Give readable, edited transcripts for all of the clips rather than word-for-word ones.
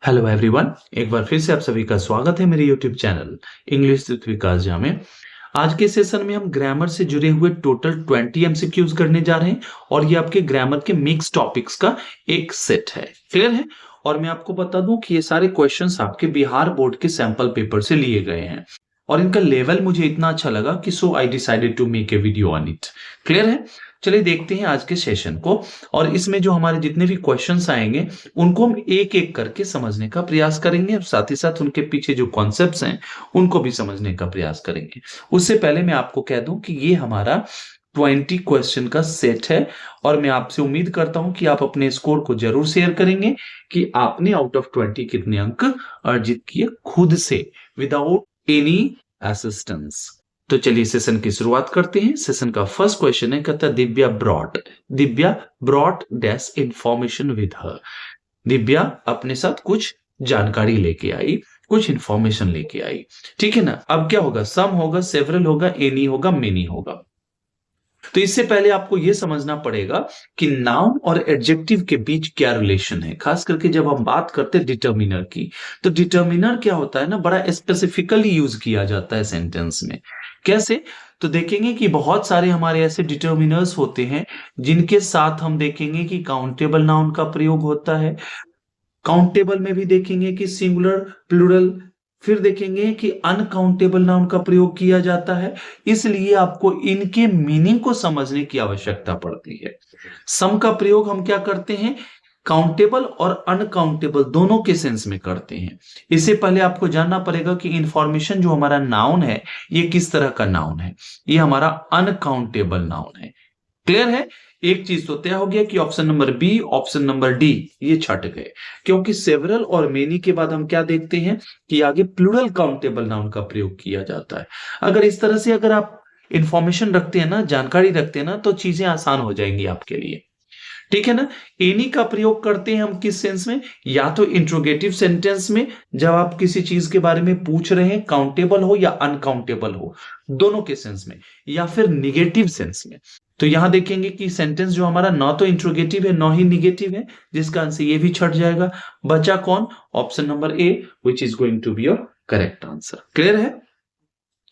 Hello everyone, एक बार फिर से आप सभी का स्वागत है मेरे यूट्यूब चैनल इंग्लिश विद विकास झा में। आज के सेशन में हम ग्रामर से जुड़े हुए टोटल 20 एमसीक्यूज करने जा रहे हैं और ये आपके ग्रामर के मिक्स टॉपिक्स का एक सेट है। क्लियर है? और मैं आपको बता दूं कि ये सारे क्वेश्चंस आपके बिहार बोर्ड के सैंपल पेपर से लिए गए हैं और इनका लेवल मुझे इतना अच्छा लगा कि so I decided to make a video on it. Clear है? चलिए देखते हैं आज के सेशन को। और इसमें जो हमारे जितने भी क्वेश्चंस आएंगे उनको हम एक एक करके समझने का प्रयास करेंगे और साथ ही साथ उनके पीछे जो कॉन्सेप्ट्स हैं उनको भी समझने का प्रयास करेंगे। उससे पहले मैं आपको कह दूं कि ये हमारा 20 क्वेश्चन का सेट है और मैं आपसे उम्मीद करता हूं कि आप अपने स्कोर को जरूर शेयर करेंगे कि आपने आउट ऑफ 20 कितने अंक अर्जित किए खुद से, विदाउट एनी असिस्टेंस। तो चलिए सेशन की शुरुआत करते हैं। सेशन का फर्स्ट क्वेश्चन है, कहता है Divya brought dash information with her. Divya अपने साथ कुछ जानकारी लेके आई, कुछ इंफॉर्मेशन लेके आई। ठीक है ना? अब क्या होगा? सम होगा, सेवरल होगा, एनी होगा, मेनी होगा। तो इससे पहले आपको यह समझना पड़ेगा कि नाउन और एडजेक्टिव के बीच क्या रिलेशन है। खास करके जब हम बात करते हैं डिटर्मिनर की, तो डिटर्मिनर क्या होता है ना, बड़ा स्पेसिफिकली यूज किया जाता है सेंटेंस में। कैसे? तो देखेंगे कि बहुत सारे हमारे ऐसे डिटर्मिनर्स होते हैं जिनके साथ हम देखेंगे कि काउंटेबल नाउन का प्रयोग होता है। काउंटेबल में भी देखेंगे कि सिंगुलर, प्लूरल, फिर देखेंगे कि अनकाउंटेबल नाउन का प्रयोग किया जाता है। इसलिए आपको इनके मीनिंग को समझने की आवश्यकता पड़ती है। सम का प्रयोग हम क्या करते हैं? काउंटेबल और अनकाउंटेबल दोनों के सेंस में करते हैं। इससे पहले आपको जानना पड़ेगा कि इंफॉर्मेशन जो हमारा नाउन है ये किस तरह का नाउन है। ये हमारा अनकाउंटेबल नाउन है। क्लियर है? एक चीज तो तय हो गया कि option number B, option number D ये छट गए, क्योंकि सेवरल और मेनी के बाद हम क्या देखते हैं कि आगे प्लूरल काउंटेबल नाउन का प्रयोग किया जाता है। अगर इस तरह से अगर आप इंफॉर्मेशन रखते हैं ना, जानकारी रखते हैं ना, तो चीजें आसान हो जाएंगी आपके लिए। ठीक है ना? एनी का प्रयोग करते हैं हम किस सेंस में? या तो इंट्रोगेटिव सेंटेंस में, जब आप किसी चीज के बारे में पूछ रहे हैं, काउंटेबल हो या अनकाउंटेबल हो, दोनों के सेंस में, या फिर निगेटिव सेंस में। तो यहां देखेंगे कि सेंटेंस जो हमारा ना तो इंट्रोगेटिव है ना ही निगेटिव है, जिसका आंसर ये भी छट जाएगा। बचा कौन? Option number A, which is going to be your correct answer. Clear है?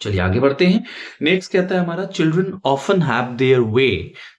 चलिए आगे बढ़ते हैं। नेक्स्ट कहता है हमारा, children often have their way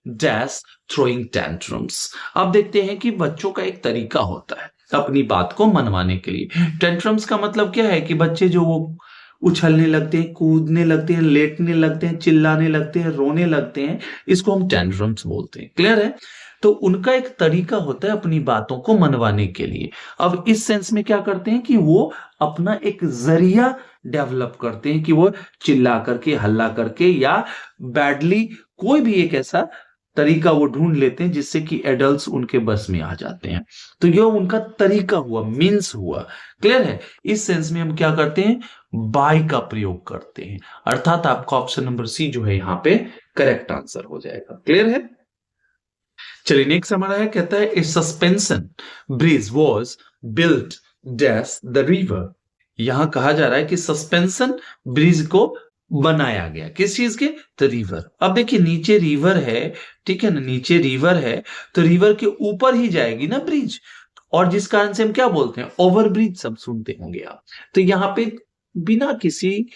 dash throwing tantrums. अब देखते हैं कि बच्चों का एक तरीका होता है अपनी बात को मनवाने के लिए। टेंट्रम्स का मतलब क्या है कि बच्चे जो वो उछलने लगते हैं, कूदने लगते हैं, लेटने लगते हैं, चिल्लाने लगते हैं, रोने लगते हैं, इसको हम टेंट्रम्स बोलते हैं। क्लियर है? तो उनका एक तरीका होता है अपनी बातों को मनवाने के लिए। अब इस सेंस में क्या करते हैं कि वो अपना एक जरिया डेवलप करते हैं कि वो चिल्ला करके, हल्ला करके, या बैडली कोई भी एक ऐसा तरीका वो ढूंढ लेते हैं जिससे कि एडल्ट्स उनके बस में आ जाते हैं। तो यह उनका तरीका हुआ, मीन्स हुआ। क्लियर है? इस सेंस में हम क्या करते हैं? बाय का प्रयोग करते हैं। अर्थात आपका ऑप्शन नंबर सी जो है यहां पे करेक्ट आंसर हो जाएगा। क्लियर है? चलिए नेक्स्ट हमारा है, कहता है a suspension bridge was built dash the river. यहां कहा जा रहा है कि सस्पेंशन ब्रिज को बनाया गया, किस चीज के? तो रिवर। अब देखिए नीचे रिवर है, ठीक है ना, नीचे रिवर है, तो रिवर के ऊपर ही जाएगी ना ब्रिज, और जिस कारण से हम क्या बोलते हैं? ओवर ब्रिज सब सुनते होंगे आप। तो यहां पे बिना किसी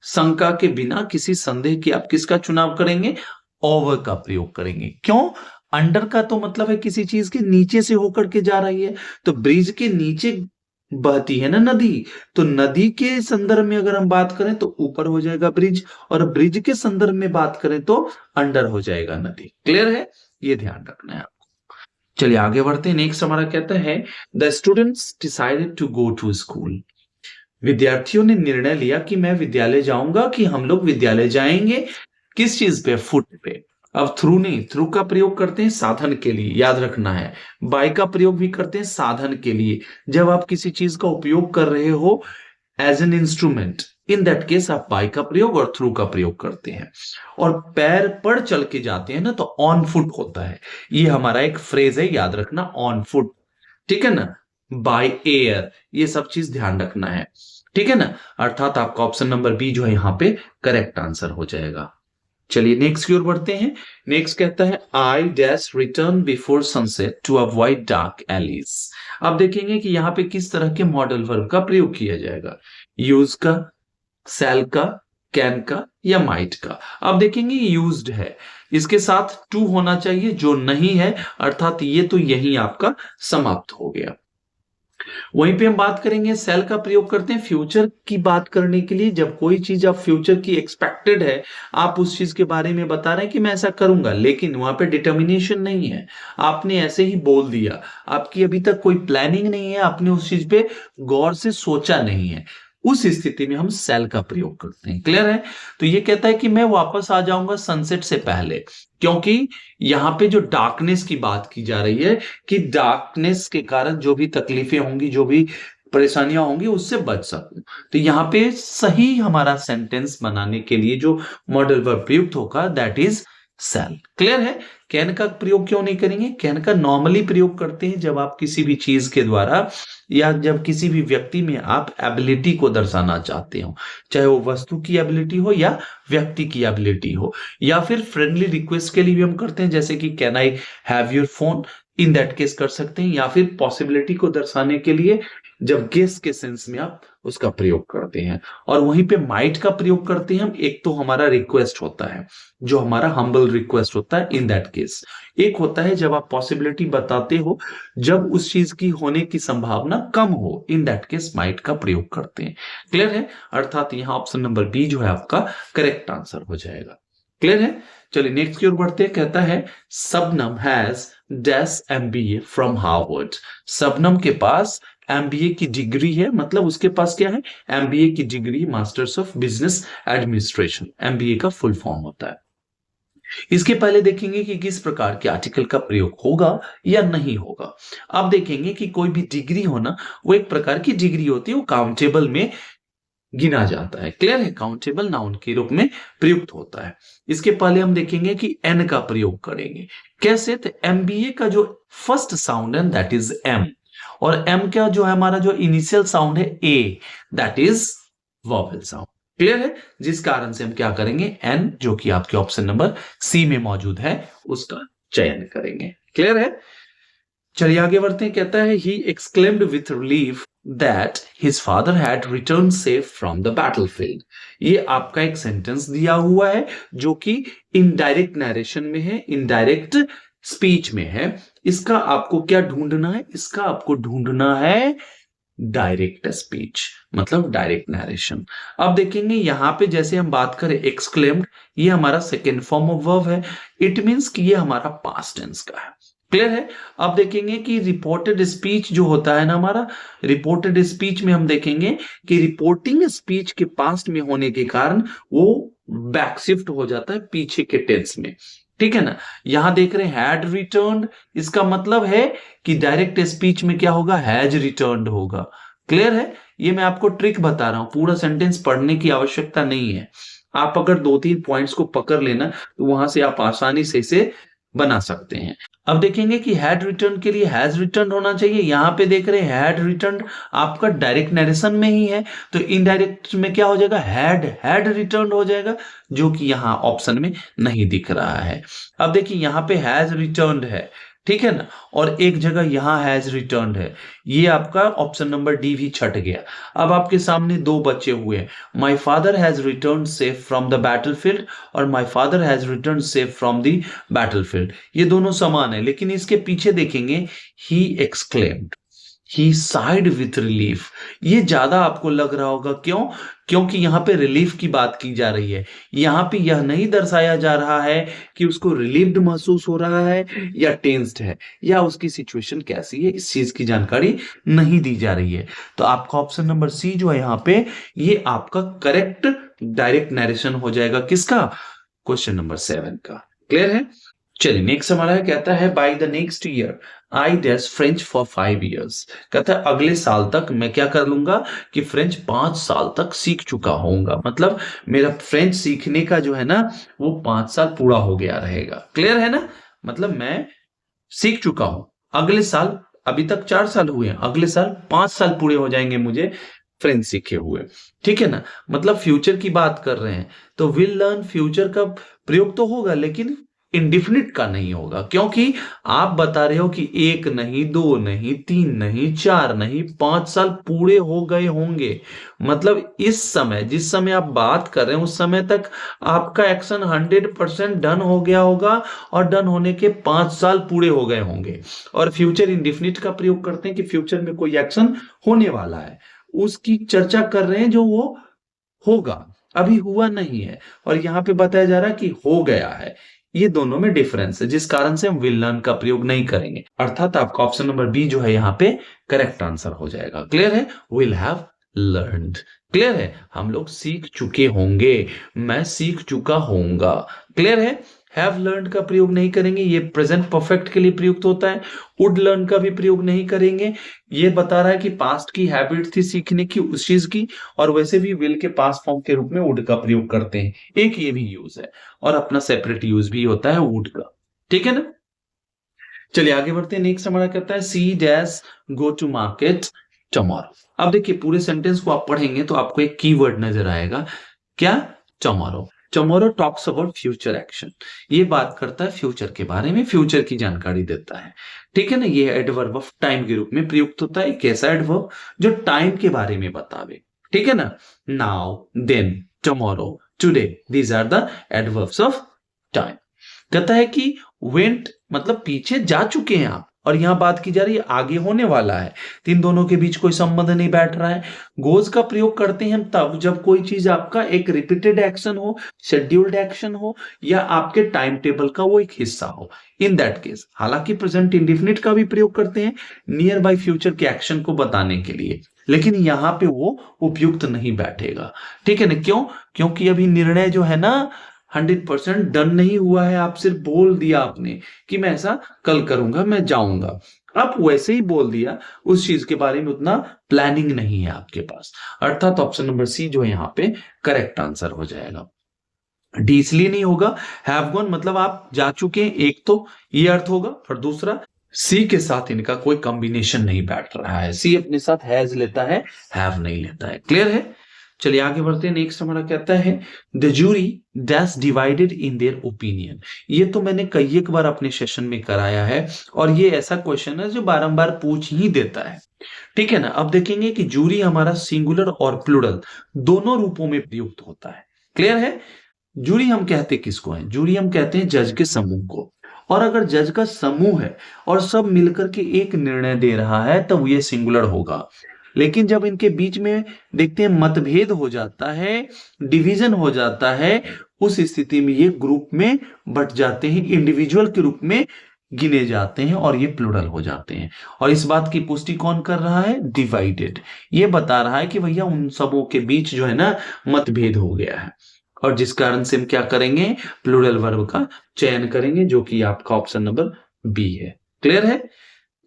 शंका के, बिना किसी संदेह के आप किसका चुनाव करेंगे? ओवर का प्रयोग करेंगे। क्यों? अंडर का तो मतलब है किसी चीज के नीचे से होकर के जा रही है, तो ब्रिज के नीचे बहती है ना नदी, तो नदी के संदर्भ में अगर हम बात करें तो ऊपर हो जाएगा ब्रिज, और ब्रिज के संदर्भ में बात करें तो अंडर हो जाएगा नदी। क्लियर है? ये ध्यान रखना है आपको। चलिए आगे बढ़ते हैं। नेक्स्ट हमारा कहता है, the students decided to go to school. विद्यार्थियों ने निर्णय लिया कि मैं विद्यालय जाऊंगा, कि हम लोग विद्यालय जाएंगे। किस चीज पे? फुट पे। अब थ्रू नहीं, थ्रू का प्रयोग करते हैं साधन के लिए, याद रखना है। बाय का प्रयोग भी करते हैं साधन के लिए। जब आप किसी चीज का उपयोग कर रहे हो as an instrument, in that case आप बाय का प्रयोग और थ्रू का प्रयोग करते हैं। और पैर पर चल के जाते हैं ना, तो ऑन फुट होता है। ये हमारा एक फ्रेज है, याद रखना, ऑन फुट। ठीक है ना? बाय एयर, ये सब चीज ध्यान रखना है। ठीक है ना? अर्थात आपका ऑप्शन नंबर बी जो है यहां पे करेक्ट आंसर हो जाएगा। चलिए नेक्स्ट की ओर बढ़ते हैं। नेक्स्ट कहता है I dash return before sunset to avoid dark alleys. अब देखेंगे कि यहाँ पे किस तरह के मॉडल वर्ब का प्रयोग किया जाएगा, यूज का, सेल का, कैन का या माइट का। अब देखेंगे यूज्ड है, इसके साथ टू होना चाहिए, जो नहीं है अर्थात ये तो यही आपका समाप्त हो गया। वहीं पे हम बात करेंगे सेल का प्रयोग करते हैं फ्यूचर की बात करने के लिए। जब कोई चीज आप फ्यूचर की एक्सपेक्टेड है, आप उस चीज के बारे में बता रहे हैं कि मैं ऐसा करूंगा, लेकिन वहां पे डिटर्मिनेशन नहीं है, आपने ऐसे ही बोल दिया, आपकी अभी तक कोई प्लानिंग नहीं है, आपने उस चीज पे गौर से सोचा नहीं है, उस स्थिति में हम सेल का प्रयोग करते हैं। क्लियर है? तो ये कहता है कि मैं वापस आ जाऊंगा सनसेट से पहले, क्योंकि यहां पे जो डार्कनेस की बात की जा रही है कि डार्कनेस के कारण जो भी तकलीफें होंगी, जो भी परेशानियां होंगी, उससे बच सकूं। तो यहाँ पे सही हमारा सेंटेंस बनाने के लिए जो मॉडल वर्ब प्रयुक्त होगा दैट इज सेल। क्लियर है? कैन का प्रयोग क्यों नहीं करेंगे? कैन का नॉर्मली प्रयोग करते हैं जब आप किसी भी चीज के द्वारा या जब किसी भी व्यक्ति में आप एबिलिटी को दर्शाना चाहते हो, चाहे वो वस्तु की एबिलिटी हो या व्यक्ति की एबिलिटी हो, या फिर फ्रेंडली रिक्वेस्ट के लिए भी हम करते हैं, जैसे कि can I have your phone, in that case कर सकते हैं, या फिर पॉसिबिलिटी को दर्शाने के लिए जब गेस के सेंस में आप उसका प्रयोग करते हैं। और वहीं पे माइट का प्रयोग करते हैं हम, एक तो हमारा रिक्वेस्ट होता है, जो हमारा हम्बल रिक्वेस्ट होता है इन दैट केस, एक होता है जब आप पॉसिबिलिटी बताते हो जब उस चीज की होने की संभावना कम हो, इन दैट केस माइट का प्रयोग करते हैं। क्लियर है? अर्थात यहां ऑप्शन नंबर बी जो है आपका करेक्ट आंसर हो जाएगा। क्लियर है? चलिए नेक्स्ट की ओर बढ़ते हैं। कहता है Shabnam has dash MBA from Harvard. Shabnam के पास एमबीए की डिग्री है, मतलब उसके पास क्या है? एमबीए की degree, masters of business administration, MBA का फुल फॉर्म होता है। इसके पहले देखेंगे कि किस प्रकार के आर्टिकल का प्रयोग होगा या नहीं होगा। अब देखेंगे कि कोई भी डिग्री होना, वो एक प्रकार की डिग्री होती है, वो काउंटेबल में गिना जाता है। क्लियर है? काउंटेबल नाउन के रूप में प्रयुक्त होता है। इसके पहले हम देखेंगे कि एन का प्रयोग करेंगे। कैसे? तो एमबीए का जो फर्स्ट साउंड है दैट इज एम, और एम का जो है हमारा जो इनिशियल साउंड है ए, that is vowel sound. Clear है? जिस कारण से हम क्या करेंगे, एन जो कि आपके ऑप्शन नंबर सी में मौजूद है उसका चयन करेंगे। क्लियर है? चलिए आगे बढ़ते हैं। कहता है he exclaimed with relief that his father had return safe from the battlefield. ये आपका एक सेंटेंस दिया हुआ है जो कि इनडायरेक्ट नरेशन में है, इनडायरेक्ट स्पीच में है। इसका आपको क्या ढूंढना है? इसका आपको ढूंढना है डायरेक्ट स्पीच, मतलब डायरेक्ट नरेशन। अब देखेंगे यहां पे जैसे हम बात करें एक्सक्लेम्ड, ये हमारा सेकेंड फॉर्म ऑफ वर्ब है, इट मींस कि ये हमारा पास्ट टेंस का है। क्लियर है? अब देखेंगे कि रिपोर्टेड स्पीच जो होता है ना हमारा, रिपोर्टेड स्पीच में हम देखेंगे कि रिपोर्टिंग स्पीच के पास्ट में होने के कारण वो बैक शिफ्ट हो जाता है पीछे के टेंस में। ठीक है ना? यहां देख रहे हैं हैड रिटर्न्ड, इसका मतलब है कि डायरेक्ट स्पीच में क्या होगा? हैज रिटर्न्ड होगा। क्लियर है? ये मैं आपको ट्रिक बता रहा हूं, पूरा सेंटेंस पढ़ने की आवश्यकता नहीं है। आप अगर 2-3 पॉइंट्स को पकड़ लेना तो वहां से आप आसानी से इसे बना सकते हैं। अब देखेंगे कि हैड रिटर्न के लिए हैज रिटर्न होना चाहिए। यहां पे देख रहे हैं हैड रिटर्न आपका डायरेक्ट नरेशन में ही है, तो इनडायरेक्ट में क्या हो जाएगा? हैड रिटर्न हो जाएगा, जो कि यहां ऑप्शन में नहीं दिख रहा है। अब देखिए यहां पे हैज रिटर्न्ड है, ठीक है ना, और एक जगह यहां हैज रिटर्न्ड है, ये आपका ऑप्शन नंबर डी भी छट गया। अब आपके सामने दो बचे हुए हैं, my father has return safe from the battlefield और my father has return safe from the battlefield. ये दोनों समान है, लेकिन इसके पीछे देखेंगे he exclaimed, he sighed with relief. ये ज्यादा आपको लग रहा होगा, क्यों? क्योंकि यहां पे रिलीफ की बात की जा रही है। यहां पे यह नहीं दर्शाया जा रहा है कि उसको रिलीव्ड महसूस हो रहा है या टेंस्ड है या उसकी सिचुएशन कैसी है, इस चीज की जानकारी नहीं दी जा रही है। तो आपका ऑप्शन नंबर सी जो है यहां पे, ये आपका करेक्ट डायरेक्ट नरेशन हो जाएगा। किसका? क्वेश्चन नंबर 7 का। क्लियर है? चलिए नेक्स्ट हमारा कहता है by the next year I dash French for 5 years। कहता है अगले साल तक मैं क्या कर लूंगा कि फ्रेंच 5 साल तक सीख चुका होऊंगा, मतलब मेरा फ्रेंच सीखने का जो है ना वो 5 साल पूरा हो गया रहेगा। क्लियर है ना? मतलब मैं सीख चुका हूं अगले साल, अभी तक 4 साल हुए हैं, अगले साल 5 साल पूरे हो जाएंगे मुझे फ्रेंच सीखे हुए। ठीक है ना? मतलब फ्यूचर की बात कर रहे हैं, तो विल लर्न फ्यूचर का प्रयोग तो होगा लेकिन इंडिफिनिट का नहीं होगा, क्योंकि आप बता रहे हो कि 1 नहीं, 2 नहीं, 3 नहीं, 4 नहीं, 5 साल पूरे हो गए होंगे। मतलब इस समय, जिस समय आप बात कर रहे हैं उस समय तक आपका एक्शन 100% डन हो गया होगा और डन होने के 5 साल पूरे हो गए होंगे। और फ्यूचर इंडिफिनिट का प्रयोग करते हैं कि फ्यूचर में कोई एक्शन होने वाला है, उसकी चर्चा कर रहे हैं जो वो होगा, अभी हुआ नहीं है। और यहां पे बताया जा रहा है कि हो गया है। ये दोनों में डिफरेंस है, जिस कारण से हम विल लर्न का प्रयोग नहीं करेंगे। अर्थात आपका ऑप्शन नंबर बी जो है यहाँ पे करेक्ट आंसर हो जाएगा। क्लियर है? Will have learned. क्लियर है? हम लोग सीख चुके होंगे, मैं सीख चुका होऊंगा। क्लियर है? हैव लर्न का प्रयोग नहीं करेंगे, ये प्रेजेंट परफेक्ट के लिए प्रयुक्त होता है। वुड लर्न का भी प्रयोग नहीं करेंगे, ये बता रहा है कि पास्ट की हैबिट थी सीखने की उस चीज की, और वैसे भी विल के पास्ट फॉर्म के रूप में वुड का प्रयोग करते हैं। एक ये भी यूज है और अपना सेपरेट यूज भी होता है वुड का। ठीक है ना? चलिए आगे बढ़ते हैं। नेक्स्ट हमारा कहता है C dash go to market tomorrow. अब देखिए पूरे सेंटेंस को आप पढ़ेंगे तो आपको एक कीवर्ड नजर आएगा। क्या? Tomorrow. Tomorrow talks about future action. ये बात करता है फ्यूचर के बारे में, फ्यूचर की जानकारी देता है। ठीक है ना? ये एडवर्ब ऑफ टाइम के रूप में प्रयुक्त होता है। कैसा एडवर्ब? जो टाइम के बारे में बतावे। ठीक है ना? Now, then, tomorrow, today, these are the adverbs of time. कहता है कि वेंट मतलब पीछे जा चुके हैं आप, और यहां बात की जा रही है आगे होने वाला है, तो इन दोनों के बीच कोई संबंध नहीं बैठ रहा है। गोज का प्रयोग करते हैं हम तब जब कोई चीज आपका एक रिपीटेड एक्शन हो, शेड्यूल्ड एक्शन हो, या आपके टाइम टेबल का वो एक हिस्सा हो। इन दैट केस, हालांकि प्रेजेंट इंडिफिनिट का भी प्रयोग करते हैं नियर बाय फ्यूचर के एक्शन को बताने के लिए, लेकिन यहां पे वो उपयुक्त नहीं बैठेगा। ठीक है ना? क्यों? क्योंकि अभी निर्णय जो है ना 100% डन नहीं हुआ है। आप सिर्फ बोल दिया आपने कि मैं ऐसा कल करूंगा, मैं जाऊंगा, आप वैसे ही बोल दिया, उस चीज के बारे में उतना प्लानिंग नहीं है आपके पास। अर्थात ऑप्शन नंबर सी जो है यहाँ पे करेक्ट आंसर हो जाएगा। डी इसलिए नहीं होगा, हैव गॉन मतलब आप जा चुके हैं, एक तो ये अर्थ होगा, और दूसरा सी के साथ इनका कोई कॉम्बिनेशन नहीं बैठ रहा है। सी अपने साथ हैज लेता है, हैव नहीं लेता है। क्लियर है? चलिए आगे बढ़ते हैं। नेक्स्ट हमारा कहता है the jury dash divided in their opinion. ये तो मैंने कई एक बार अपने सेशन में कराया है, और ये ऐसा क्वेश्चन है जो बारंबार पूछ ही देता है। ठीक है ना? अब देखेंगे कि जूरी हमारा सिंगुलर और प्लूरल दोनों रूपों में प्रयुक्त होता है। क्लियर है? जूरी हम कहते किसको है? जूरी हम कहते हैं जज के समूह को। और अगर जज का समूह है और सब मिलकर के एक निर्णय दे रहा है तब ये सिंगुलर होगा। लेकिन जब इनके बीच में देखते हैं मतभेद हो जाता है, डिवीजन हो जाता है, उस स्थिति में ये ग्रुप में बट जाते हैं, इंडिविजुअल के रूप में गिने जाते हैं और ये प्लूरल हो जाते हैं। और इस बात की पुष्टि कौन कर रहा है? डिवाइडेड। ये बता रहा है कि भैया उन सबों के बीच जो है ना मतभेद हो गया है, और जिस कारण से हम क्या करेंगे? प्लूरल वर्ब का चयन करेंगे, जो कि आपका ऑप्शन नंबर बी है। क्लियर है?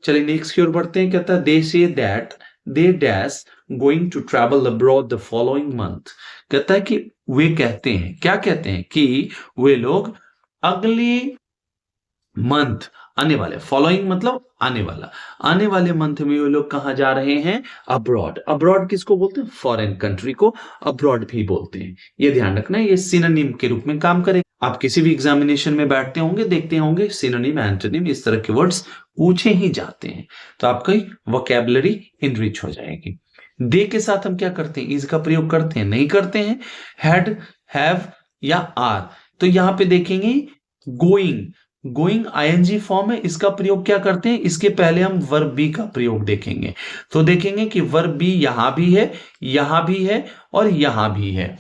चलिए नेक्स्ट की ओर बढ़ते हैं। कहता है they say that they dash going to travel abroad the following month. कहता है कि वे कहते हैं, क्या कहते हैं? कि वे लोग अगले मंथ, आने वाले, फॉलोइंग मतलब आने वाला, आने वाले मंथ में वे लोग कहां जा रहे हैं? अब्रॉड। अब्रॉड किसको बोलते हैं? फॉरेन कंट्री को अब्रॉड भी बोलते हैं। ये ध्यान रखना, ये सिनोनिम के रूप में काम करेगा। आप किसी भी एग्जामिनेशन में बैठते होंगे, देखते होंगे सिनोनिम, एंटोनिम, इस तरह के वर्ड्स पूछे ही जाते हैं, तो आपकी वोकैबुलरी इनरिच हो जाएगी। दे के साथ हम क्या करते हैं? इज का प्रयोग करते हैं? नहीं करते हैं। हैड, हैव या आर। तो यहां पे देखेंगे गोइंग, गोइंग आईएनजी फॉर्म है, इसका प्रयोग क्या करते हैं? इसके पहले हम वर्ब बी का प्रयोग देखेंगे। तो देखेंगे कि वर्ब बी यहां भी है, यहां भी है और यहां भी है।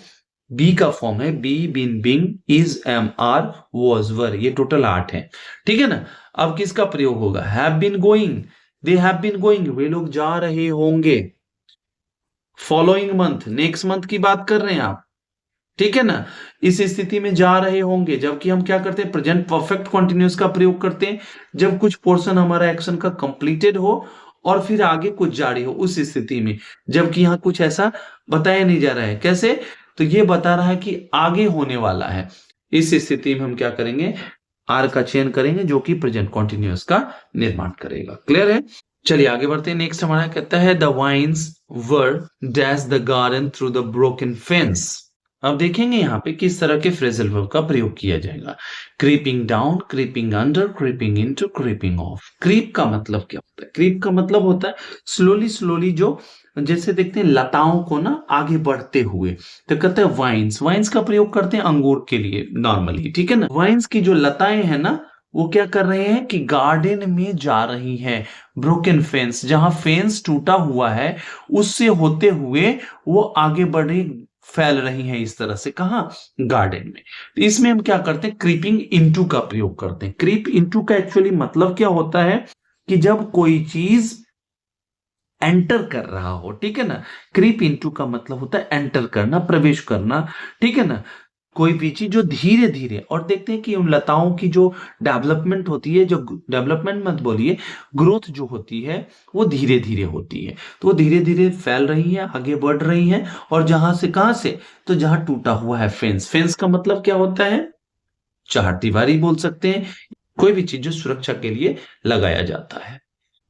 बी का फॉर्म है be, been, being, is, am, are, was, were. ये टोटल 8 है। ठीक है ना? अब किसका प्रयोग होगा? Have been going, they have been going, वे लोग जा रहे होंगे। फॉलोइंग मंथ, नेक्स्ट मंथ की बात कर रहे हैं आप। ठीक है ना? इस स्थिति में जा रहे होंगे, जबकि हम क्या करते हैं? प्रेजेंट परफेक्ट कंटिन्यूअस का प्रयोग करते हैं जब कुछ पोर्शन हमारा एक्शन का कंप्लीटेड हो और फिर आगे कुछ जारी हो, उस स्थिति में। जबकि यहां कुछ ऐसा बताया नहीं जा रहा है। कैसे? तो ये बता रहा है कि आगे होने वाला है। इस स्थिति में हम क्या करेंगे? आर का चयन करेंगे, जो कि प्रेजेंट कंटिन्यूअस का निर्माण करेगा। क्लियर है? चलिए आगे बढ़ते हैं। नेक्स्ट हमारा कहता है the vines were dash the garden through the broken fence. अब देखेंगे यहाँ पे किस तरह के फ्रेजल वर्ब का प्रयोग किया जाएगा। Creeping down, creeping under, creeping into, creeping off. Creep का मतलब क्या होता है? क्रीप का मतलब होता है स्लोली स्लोली, जो जैसे देखते हैं लताओं को ना आगे बढ़ते हुए, तो कहते हैं वाइन्स। वाइन्स का प्रयोग करते हैं अंगूर के लिए नॉर्मली, ठीक है ना। वाइन्स की जो लताएं हैं ना, वो क्या कर रहे हैं कि गार्डन में जा रही हैं। ब्रोकन फेंस, जहां फेंस टूटा हुआ है उससे होते हुए वो आगे बढ़े, फैल रही हैं इस तरह से। कहा? गार्डन में। तो इसमें हम क्या करते हैं? क्रीपिंग इनटू का प्रयोग करते हैं। क्रीप इनटू का एक्चुअली मतलब क्या होता है कि जब कोई चीज एंटर कर रहा हो, ठीक है ना। क्रीप इनटू का मतलब होता है एंटर करना, प्रवेश करना, ठीक है ना। कोई भी चीज जो धीरे धीरे, और देखते हैं कि उन लताओं की जो डेवलपमेंट होती है, जो डेवलपमेंट मत बोलिए, ग्रोथ जो होती है वो धीरे धीरे होती है। तो वो धीरे धीरे फैल रही है, आगे बढ़ रही है। और जहां से, कहां से? तो जहां टूटा हुआ है फेंस। फेंस का मतलब क्या होता है? चारदीवारी बोल सकते हैं, कोई भी चीज जो सुरक्षा के लिए लगाया जाता है।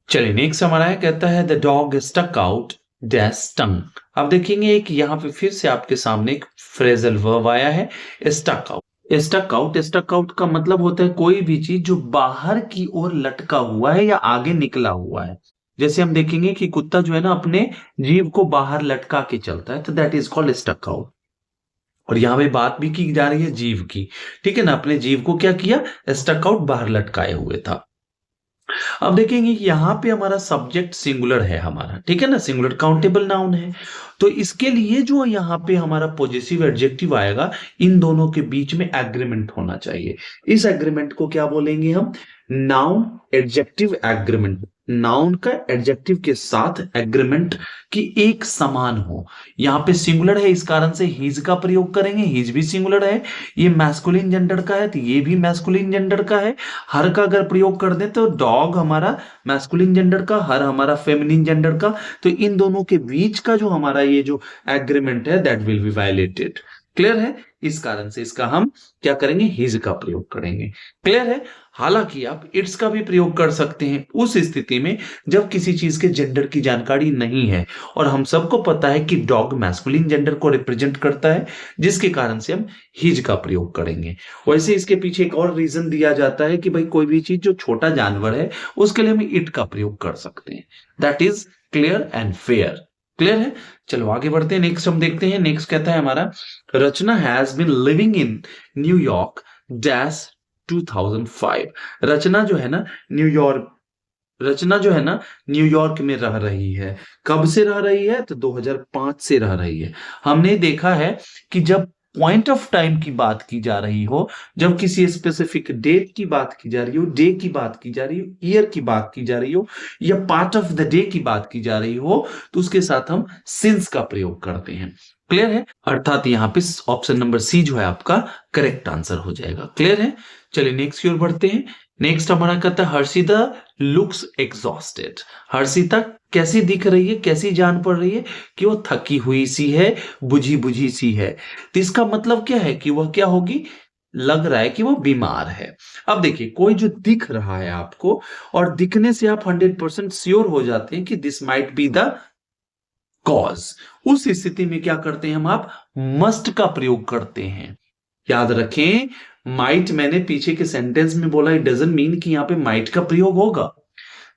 चलिए नेक्स्ट हमारा है, कहता है the dog stuck out dash tongue. अब देखेंगे एक यहाँ पे फिर से आपके सामने एक फ्रेजल वर्ब आया है, stuck out. Stuck out, stuck out का मतलब होता है कोई भी चीज जो बाहर की ओर लटका हुआ है या आगे निकला हुआ है। जैसे हम देखेंगे कि कुत्ता जो है ना अपने जीभ को बाहर लटका के चलता है, तो that is called stuck out. और यहाँ पे बात भी की जा रही है जीभ की, ठीक है ना। अपने जीभ को क्या किया? स्टक आउट, बाहर लटकाए हुए था। अब देखेंगे कि यहाँ पे हमारा सब्जेक्ट सिंगुलर है हमारा, ठीक है ना, सिंगुलर काउंटेबल नाउन है। तो इसके लिए जो यहाँ पे हमारा पॉजिटिव एडजेक्टिव आएगा, इन दोनों के बीच में एग्रीमेंट होना चाहिए। इस एग्रीमेंट को क्या बोलेंगे हम? Noun adjective agreement. नाउन का एडजेक्टिव के साथ एग्रीमेंट की एक समान हो। यहाँ पे सिंगुलर है, इस कारण से हीज का प्रयोग करेंगे। हीज भी सिंगुलर है। ये मैस्कुलिन जेंडर का है, तो ये भी मैस्कुलिन जेंडर का है। हर का अगर प्रयोग कर दे तो डॉग हमारा मैस्कुलिन जेंडर का, हर हमारा फेमिनिन जेंडर का। तो इन दोनों के बीच का जो हमारा ये जो एग्रीमेंट है, that will be violated. Clear है? इस कारण से इसका हम क्या करेंगे? हिज का प्रयोग करेंगे। क्लियर है? हालांकि आप इट्स का भी प्रयोग कर सकते हैं उस स्थिति में जब किसी चीज के जेंडर की जानकारी नहीं है, और हम सबको पता है कि डॉग मैस्कुलिन जेंडर को रिप्रेजेंट करता है, जिसके कारण से हम हिज का प्रयोग करेंगे। वैसे इसके पीछे एक और रीजन दिया जाता है कि भाई कोई भी चीज जो छोटा जानवर है उसके लिए हम इट का प्रयोग कर सकते हैं। That is clear and fair. Clear है? चलो आगे बढ़ते हैं। नेक्स्ट हम देखते हैं। नेक्स्ट कहता है हमारा, Rachna has been living in New York dash 2005। Rachna जो है ना न्यूयॉर्क, रचना जो है ना न्यूयॉर्क में रह रही है। कब से रह रही है? तो 2005 से रह रही है। हमने देखा है कि जब पॉइंट ऑफ टाइम की बात की जा रही हो, जब किसी स्पेसिफिक डेट की बात की जा रही हो, डे की बात की जा रही हो, ईयर की बात की जा रही हो, या पार्ट ऑफ द डे की बात की जा रही हो, तो उसके साथ हम सिंस का प्रयोग करते हैं। क्लियर है? अर्थात यहाँ पे ऑप्शन नंबर सी जो है आपका करेक्ट आंसर हो जाएगा। क्लियर है? चलिए नेक्स्ट की ओर बढ़ते हैं। नेक्स्ट हमारा कहता है हर्षिता लुक्स एग्जॉस्टेड। हर्षिता कैसी दिख रही है, कैसी जान पड़ रही है? कि वो थकी हुई सी है, बुझी बुझी सी है। तो इसका मतलब क्या है कि वह क्या होगी? लग रहा है कि वो बीमार है। अब देखिए, कोई जो दिख रहा है आपको, और दिखने से आप 100% श्योर हो जाते हैं कि this might be the cause, उस स्थिति में क्या करते हैं हम? आप मस्ट का प्रयोग करते हैं। याद रखें, माइट मैंने पीछे के सेंटेंस में बोला, इट डजंट मीन कि यहां पे माइट का प्रयोग होगा।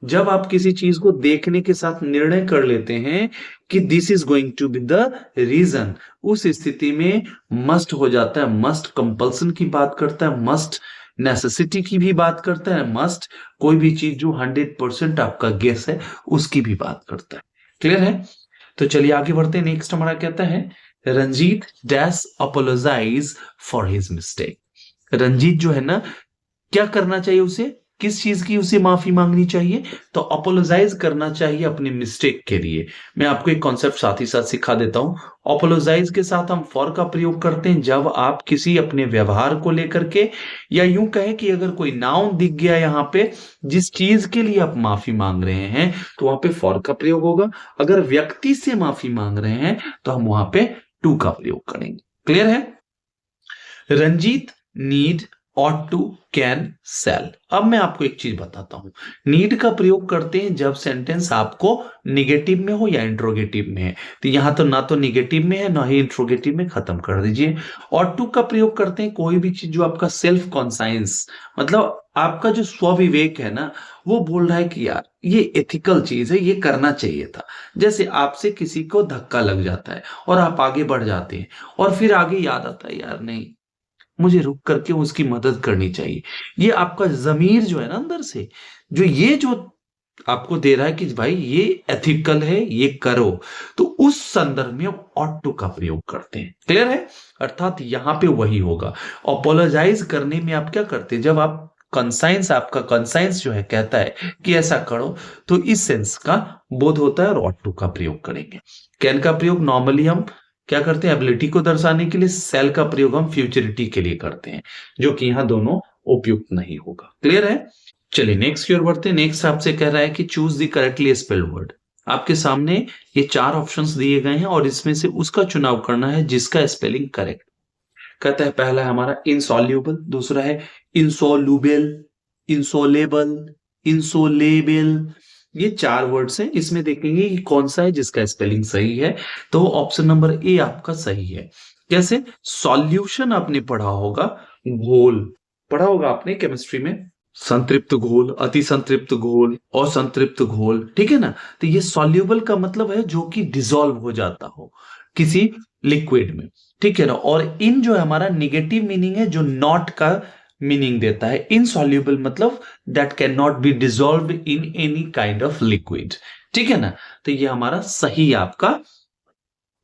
जब आप किसी चीज को देखने के साथ निर्णय कर लेते हैं कि this is going to be the reason, उस स्थिति में मस्ट हो जाता है। मस्ट कंपल्सन की बात करता है, मस्ट नेसेसिटी की भी बात करता है, मस्ट कोई भी चीज जो 100% आपका गेस है उसकी भी बात करता है। क्लियर है? तो चलिए आगे बढ़ते हैं। नेक्स्ट हमारा कहता है Ranjeet dash apologise for his mistake. Ranjeet जो है ना, क्या करना चाहिए उसे? किस चीज की उसे माफी मांगनी चाहिए? तो अपोलोजाइज करना चाहिए अपने मिस्टेक के लिए। मैं आपको एक कॉन्सेप्ट साथ ही साथ सिखा देता हूं। अपोलोजाइज के साथ हम फॉर का प्रयोग करते हैं जब आप किसी अपने व्यवहार को लेकर के, या यूं कहें कि अगर कोई नाउन दिख गया यहां पे जिस चीज के लिए आप माफी मांग रहे हैं, तो वहां पे फॉर का प्रयोग होगा। अगर व्यक्ति से माफी मांग रहे हैं तो हम वहां पे टू का प्रयोग करेंगे। क्लियर है? Ranjeet need ought to, can, shall। अब मैं आपको एक चीज बताता हूं, नीड का प्रयोग करते हैं जब सेंटेंस आपको निगेटिव में हो या इंट्रोगेटिव में है। तो यहां तो ना तो निगेटिव में है ना ही इंट्रोगेटिव में, खत्म कर दीजिए। ought to का प्रयोग करते हैं कोई भी चीज जो आपका सेल्फ कॉन्साइंस, मतलब आपका जो स्वविवेक है ना, वो बोल रहा है कि यार ये एथिकल चीज है, ये करना चाहिए था। जैसे आपसे किसी को धक्का लग जाता है और आप आगे बढ़ जाते हैं और फिर आगे याद आता है यार नहीं, मुझे रुक करके उसकी मदद करनी चाहिए। ये आपका जमीर जो है ना अंदर से, जो ये जो आपको दे रहा है कि भाई ये एथिकल है, ये करो, तो उस संदर्भ में हम ऑट टू का प्रयोग करते हैं। क्लियर है? अर्थात यहां पे वही होगा। अपोलोजाइज करने में आप क्या करते हैं, जब आप कंसाइंस, आपका कंसाइंस जो है कहता है कि ऐसा करो, तो इस सेंस का बोध होता है और ऑट टू का प्रयोग करेंगे। कैन का प्रयोग नॉर्मली हम क्या करते हैं, एबिलिटी को दर्शाने के लिए। सेल का प्रयोग हम फ्यूचरिटी के लिए करते हैं, जो कि यहां दोनों उपयुक्त नहीं होगा। क्लियर है? चलिए नेक्स्ट की ओर बढ़ते हैं। नेक्स्ट आपसे कह रहा है कि choose the correctly spelled word. आपके सामने ये 4 ऑप्शंस दिए गए हैं और इसमें से उसका चुनाव करना है जिसका स्पेलिंग करेक्ट। कहता है पहला है हमारा इंसॉल्यूबल, दूसरा है इंसोल्यूबल, इंसोलेबल, इंसोलेबल। ये 4 वर्ड्स हैं, इसमें देखेंगे कि कौन सा है जिसका स्पेलिंग सही है। तो ऑप्शन नंबर ए आपका सही है। कैसे? सॉल्यूशन आपने पढ़ा होगा, घोल पढ़ा होगा आपने केमिस्ट्री में, संतृप्त घोल, अति संतृप्त घोल, असंतृप्त घोल, ठीक है ना। तो ये सॉल्यूबल का मतलब है जो कि डिसॉल्व हो जाता हो किसी लिक्विड में, ठीक है ना। और इन जो है हमारा निगेटिव मीनिंग है, जो नॉट का मीनिंग देता है। इनसॉल्यूबल मतलब that can not be dissolve in any kind of liquid, ठीक है ना। तो ये हमारा सही आपका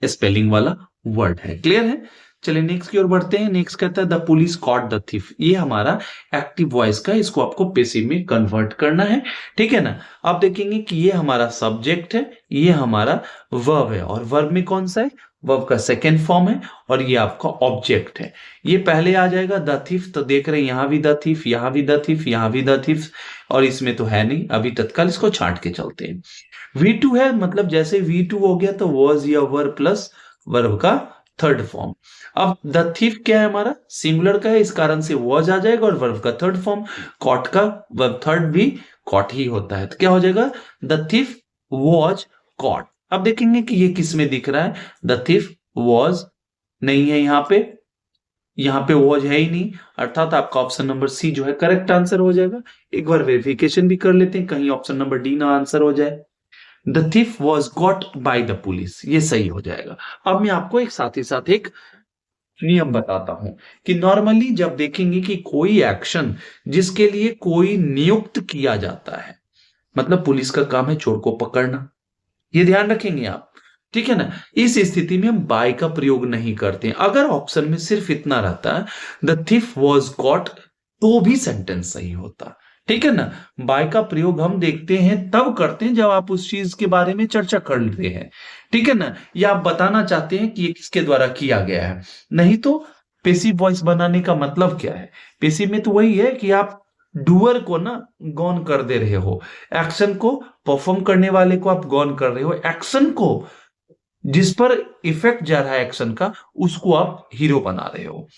स्पेलिंग वाला वर्ड है। क्लियर है? चलिए नेक्स्ट की ओर बढ़ते हैं। नेक्स्ट कहता है the police caught the thief. ये हमारा एक्टिव वॉइस का, इसको आपको पैसिव में कन्वर्ट करना है, ठीक है ना। आप देखेंगे कि ये हमारा सब्जेक्ट है, ये हमारा वर्ब है, और वर्ब में कौन सा है, वर्ब का सेकेंड फॉर्म है, और ये आपका ऑब्जेक्ट है। ये पहले आ जाएगा द थीफ, तो देख रहे हैं यहां भी द थीफ, यहां भी द थीफ, यहां भी द थीफ, और इसमें तो है नहीं, अभी तत्काल इसको छांट के चलते हैं। V2 है, मतलब जैसे V2 हो गया तो वॉज या वर प्लस वर्ब का थर्ड फॉर्म। अब द थीफ क्या है हमारा, सिंगुलर का है, इस कारण से वॉज आ जाएगा, और वर्ब का थर्ड फॉर्म। कॉट का वर्ब थर्ड भी कॉट ही होता है, तो क्या हो जाएगा, द थीफ वॉज कॉट। अब देखेंगे कि ये किस में दिख रहा है, द थीफ वॉज नहीं है यहां पे वॉज है ही नहीं, अर्थात आपका ऑप्शन नंबर सी जो है करेक्ट आंसर हो जाएगा। एक बार वेरिफिकेशन भी कर लेते हैं, कहीं ऑप्शन नंबर डी ना आंसर हो जाए। The thief was got by the police, ये सही हो जाएगा। अब मैं आपको एक साथ ही साथ एक नियम बताता हूं कि नॉर्मली जब देखेंगे कि कोई एक्शन जिसके लिए कोई नियुक्त किया जाता है, मतलब पुलिस का काम है चोर को पकड़ना, ये ध्यान रखेंगे आप, ठीक है ना। इस स्थिति में हम बाय का प्रयोग नहीं करते हैं। अगर ऑप्शन में सिर्फ इतना रहता है द thief was got, तो भी सेंटेंस सही होता, ठीक है ना। बाय का प्रयोग हम देखते हैं तब करते हैं जब आप उस चीज के बारे में चर्चा कर रहे हैं, ठीक है ना, या आप बताना चाहते हैं कि ये किसके द्वारा किया गया है। नहीं तो पेसिव वॉइस बनाने का मतलब क्या है, पेसिव में तो वही है कि आप डूअर को ना गॉन कर दे रहे हो, एक्शन को परफॉर्म करने वाले को आप गॉन कर रहे हो, एक्शन को जिस पर इफेक्ट जा रहा है एक्शन का, उसको आप हीरो बना रहे हो।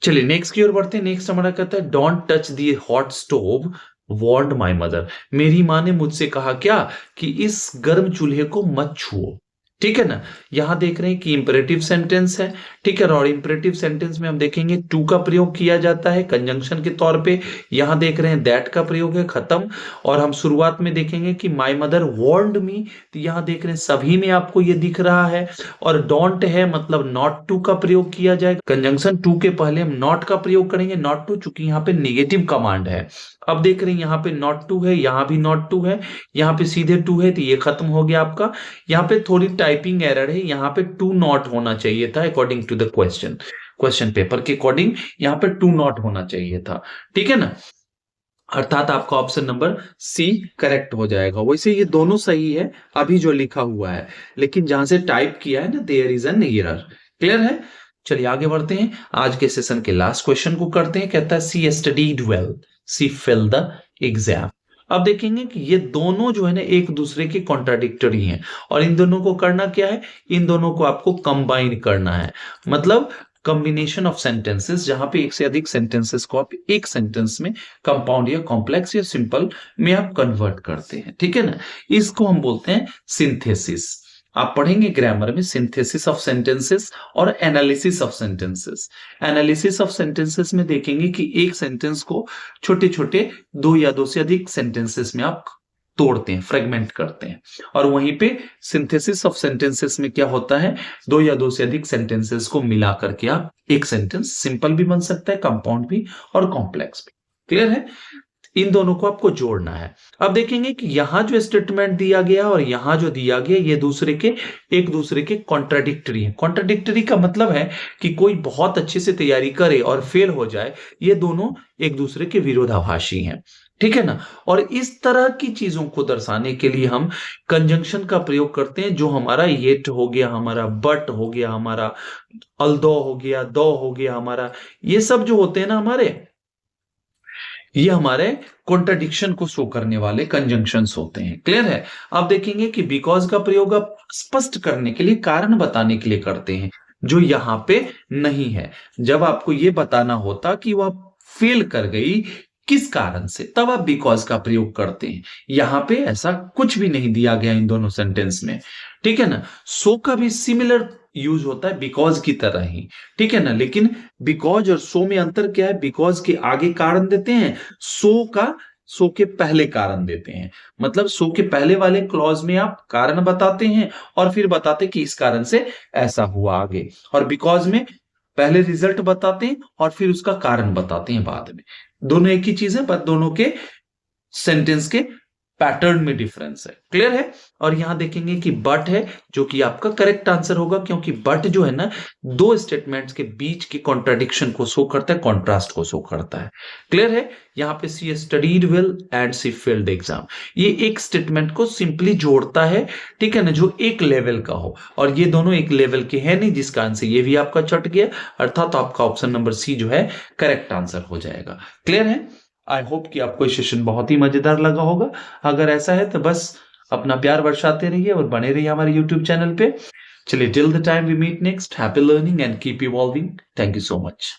चलिए नेक्स्ट की ओर बढ़ते हैं। नेक्स्ट हमारा कहता है don't touch the hot stove warned my mother. मेरी माँ ने मुझसे कहा क्या, कि इस गर्म चूल्हे को मत छुओ, ठीक है ना। यहां देख रहे हैं कि इंपरेटिव सेंटेंस है, ठीक है, और इंपरेटिव सेंटेंस में हम देखेंगे टू का प्रयोग किया जाता है कंजंक्शन के तौर पे। यहां देख रहे हैं दैट का प्रयोग है, खत्म। और हम शुरुआत में देखेंगे कि माय मदर वार्नड मी, तो यहां देख रहे हैं सभी में आपको ये दिख रहा है। और डोंट है मतलब नॉट टू का प्रयोग किया जाएगा, कंजंक्शन टू के पहले हम नॉट का प्रयोग करेंगे, नॉट टू, चूंकि यहाँ पे नेगेटिव कमांड है। अब देख रहे हैं यहाँ पे नॉट टू है, यहाँ भी नॉट टू है, यहाँ पे सीधे टू है, तो ये खत्म हो गया आपका। यहाँ पे थोड़ी टाइपिंग एरर है, यहाँ पे टू नॉट होना चाहिए था according to the question paper के अकॉर्डिंग यहाँ पे टू नॉट होना चाहिए था, ठीक है ना। अर्थात आपका ऑप्शन नंबर सी करेक्ट हो जाएगा। वैसे ये दोनों सही है अभी जो लिखा हुआ है, लेकिन जहां से टाइप किया है ना, there is an error. Clear है? चलिए आगे बढ़ते हैं, आज के सेशन के लास्ट क्वेश्चन को करते हैं। कहता है she studied well, she fail the exam. अब देखेंगे कि ये दोनों जो है ना एक दूसरे के कॉन्ट्राडिक्टरी हैं, और इन दोनों को करना क्या है, इन दोनों को आपको कंबाइन करना है। मतलब कॉम्बिनेशन ऑफ सेंटेंसेस, जहां पे एक से अधिक सेंटेंसेस को आप एक सेंटेंस में कंपाउंड या कॉम्प्लेक्स या सिंपल में आप कन्वर्ट करते हैं, ठीक है ना। इसको हम बोलते हैं सिंथेसिस। आप पढ़ेंगे ग्रामर में सिंथेसिस ऑफ सेंटेंसेस और analysis of sentences. Analysis of sentences में देखेंगे कि एक सेंटेंस को छोटे छोटे दो या दो से अधिक सेंटेंसेस में आप तोड़ते हैं, फ्रेगमेंट करते हैं। और वहीं पे सिंथेसिस ऑफ सेंटेंसेस में क्या होता है, दो या दो से अधिक सेंटेंसेस को मिला करके आप एक सेंटेंस सिंपल भी बन सकता है, कंपाउंड भी और कॉम्प्लेक्स भी। क्लियर है। इन दोनों को आपको जोड़ना है। अब देखेंगे कि यहां जो स्टेटमेंट दिया गया और यहां जो दिया गया, ये एक दूसरे के कॉन्ट्राडिक्टरी है। कॉन्ट्राडिक्टरी का मतलब है कि कोई बहुत अच्छे से तैयारी करे और फेल हो जाए, ये दोनों एक दूसरे के विरोधाभासी हैं, ठीक है ना। और इस तरह की चीजों को दर्शाने के लिए हम कंजंक्शन का प्रयोग करते हैं, जो हमारा येट हो गया, हमारा बट हो गया, हमारा अल्दो हो गया, दो हो गया, हमारा ये सब जो होते हैं ना ये हमारे कॉन्ट्रडिक्शन को शो करने वाले कंजंक्शंस होते हैं। क्लियर है। आप देखेंगे कि बिकॉज का प्रयोग आप स्पष्ट करने के लिए, कारण बताने के लिए करते हैं, जो यहां पे नहीं है। जब आपको यह बताना होता कि वह फेल कर गई किस कारण से, तब आप बिकॉज का प्रयोग करते हैं। यहां पे ऐसा कुछ भी नहीं दिया गया इन दोनों सेंटेंस में, ठीक है ना। सो का भी सिमिलर यूज होता है बिकॉज की तरह ही, ठीक है ना। लेकिन बिकॉज और सो में अंतर क्या है, बिकॉज के आगे कारण देते हैं, सो के पहले कारण देते हैं। मतलब सो के पहले वाले क्लॉज में आप कारण बताते हैं और फिर बताते कि इस कारण से ऐसा हुआ आगे, और बिकॉज में पहले रिजल्ट बताते हैं और फिर उसका कारण बताते हैं बाद में। दोनों एक ही चीज है, पर दोनों के सेंटेंस के पैटर्न में डिफरेंस है। क्लियर है। और यहां देखेंगे कि बट है, जो कि आपका करेक्ट आंसर होगा, क्योंकि बट जो है ना, दो स्टेटमेंट्स के बीच के कॉन्ट्राडिक्शन को शो करता है, कॉन्ट्रास्ट को शो करता है। क्लियर है। यहां पे she studied well and she failed exam, ये एक स्टेटमेंट को सिंपली जोड़ता है, ठीक है ना, जो एक लेवल का हो। और ये दोनों एक लेवल के हैं नहीं, जिस कारण से ये भी आपका चट गया, अर्थात तो आपका ऑप्शन नंबर सी जो है करेक्ट आंसर हो जाएगा। क्लियर है। आई होप कि आपको ये सेशन बहुत ही मजेदार लगा होगा। अगर ऐसा है तो बस अपना प्यार बरसाते रहिए और बने रहिए हमारे YouTube चैनल पे। चलिए, till the time we meet next, happy learning and keep evolving. Thank you so much.